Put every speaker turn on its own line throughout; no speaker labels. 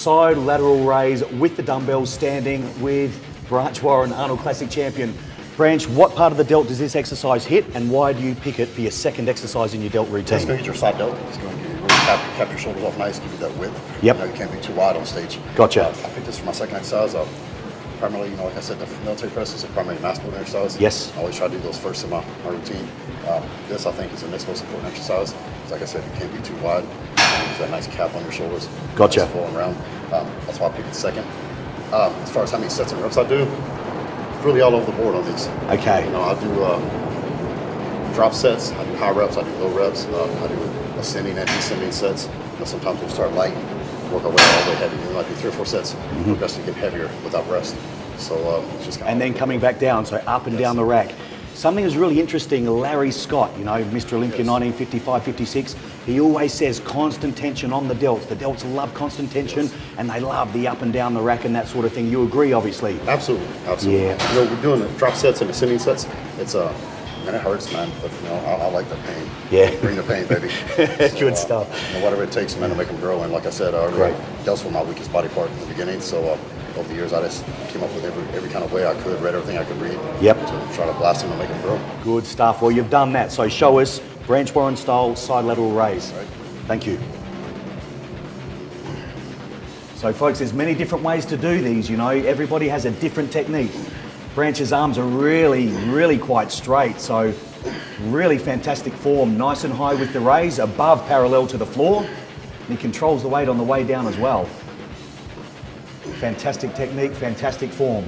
side lateral raise with the dumbbells, standing with Branch Warren, Arnold Classic champion. Branch, what part of the delt does this exercise hit, and why do you pick it for your second exercise in your delt routine?
It's going to get your side delt. It's going to get you really cap your shoulders off nice, give you that width.
Yep.
You can't be too wide on stage.
Gotcha.
I picked this for my second exercise. Primarily, like I said, the military press is a primary mass building exercise.
Yes.
I always try to do those first in my routine. This, I think, is the next most important exercise. Because like I said, you can't be too wide. Use that nice cap on your shoulders.
Gotcha.
Nice flowing around. That's why I picked it second. As far as how many sets and reps I do, really all over the board on these.
Okay.
I do drop sets, I do high reps, I do low reps, I do ascending and descending sets. Sometimes we'll start light, work our way all the way heavy. We might do 3 or 4 sets, progressively get heavier without rest. So it's just kind of.
And then coming back down, so up and down the rack. Something is really interesting, Larry Scott, Mr. Olympia 1955-56, he always says constant tension on the delts. The delts love constant tension, and they love the up and down the rack and that sort of thing. You agree, obviously?
Absolutely, absolutely.
Yeah.
We're doing the drop sets and ascending sets. It's man, it hurts, man, but I like the pain.
Yeah.
Bring the pain, baby.
Good stuff.
Whatever it takes, man, to make them grow. And like I said, delts were my weakest body part in the beginning, so over the years, I just came up with every kind of way I could, read everything I could read.
Yep.
To try to blast them and make them grow.
Good stuff. Well, you've done that. So show us Branch Warren style side lateral raise.
Right.
Thank you. So folks, there's many different ways to do these, Everybody has a different technique. Branch's arms are really, really quite straight. So really fantastic form. Nice and high with the raise, above parallel to the floor. And he controls the weight on the way down as well. Fantastic technique, fantastic form.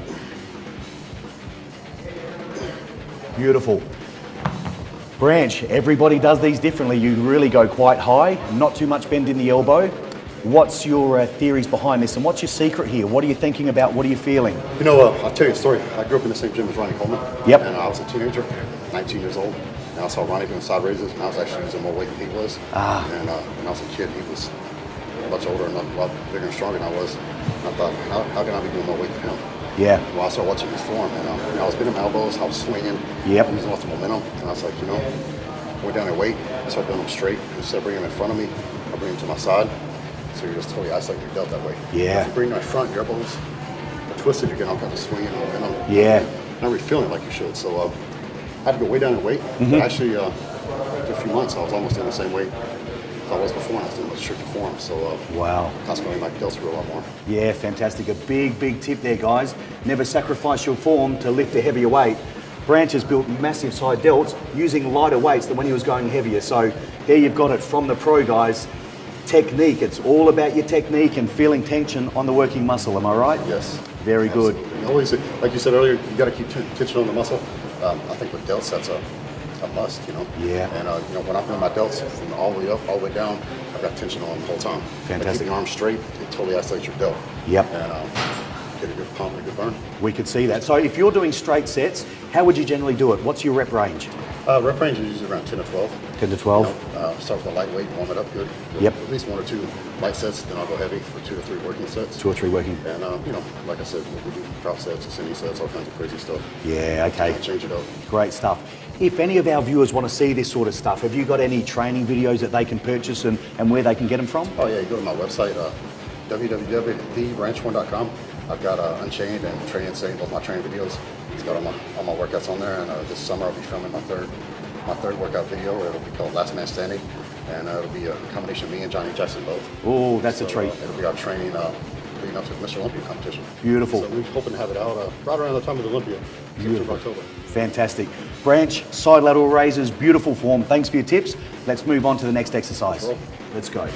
Beautiful. Branch, everybody does these differently. You really go quite high, not too much bend in the elbow. What's your theories behind this, and what's your secret here? What are you thinking about? What are you feeling?
I'll tell you a story. I grew up in the same gym as Ronnie Coleman.
Yep.
And I was a teenager, 19 years old. And I saw Ronnie doing side raises, and I was actually using more weight than he was. And when I was a kid, he was much older and a lot bigger and stronger than I was. And I thought, how can I be doing more weight than him?
Yeah.
Well, I started watching his form, and I was bending my elbows, I was swinging, using lots of momentum, and I was like, went down in weight, I started doing them straight. Instead of bringing them in front of me, I bring them to my side. So you're just totally isolating your delt that way.
Yeah.
If you bring them in front, your elbows are twisted, you're getting all kinds of swinging and momentum.
Yeah.
Not really feeling it like you should. So I had to go way down in weight. But actually, after a few months, I was almost doing the same weight as I was before, and I was doing much stricter form. So
wow.
Consequently, my delts grew a lot more.
Yeah, fantastic. A big, big tip there, guys. Never sacrifice your form to lift a heavier weight. Branch has built massive side delts using lighter weights than when he was going heavier. So there you've got it from the pro, guys. Technique. It's all about your technique and feeling tension on the working muscle. Am I right?
Yes.
Very good.
You always, like you said earlier, you got to keep tension on the muscle. I think with delts, that's a must.
Yeah.
And when I'm doing my delts from all the way up, all the way down, I've got tension on the whole time.
Fantastic.
Keeping your arms straight, it totally isolates your delt.
Yep.
And get a good pump and a good burn.
We could see that. So if you're doing straight sets, how would you generally do it? What's your rep range?
Rep range is usually around 10 to 12.
10 to 12?
Start with a lightweight, warm it up good.
Yep.
At least 1 or 2 light sets, then I'll go heavy for 2 or 3 working sets.
2 or 3 working.
And, like I said, we do drop sets, ascending sets, all kinds of crazy stuff.
Yeah, okay.
Change it up.
Great stuff. If any of our viewers want to see this sort of stuff, have you got any training videos that they can purchase and where they can get them from?
Oh, yeah, you go to my website, www.thebranch1.com. I've got Unchained and Train Insane, both my training videos. It's got all my workouts on there, and this summer I'll be filming my third workout video. It'll be called Last Man Standing, and it'll be a combination of me and Johnny Jackson both.
Oh, that's a treat.
It'll be our training leading up to the Mr. Olympia competition.
Beautiful.
So we're hoping to have it out right around the time of the Olympia, 6th of October.
Fantastic. Branch, side lateral raises, beautiful form. Thanks for your tips. Let's move on to the next exercise.
Cool.
Let's go.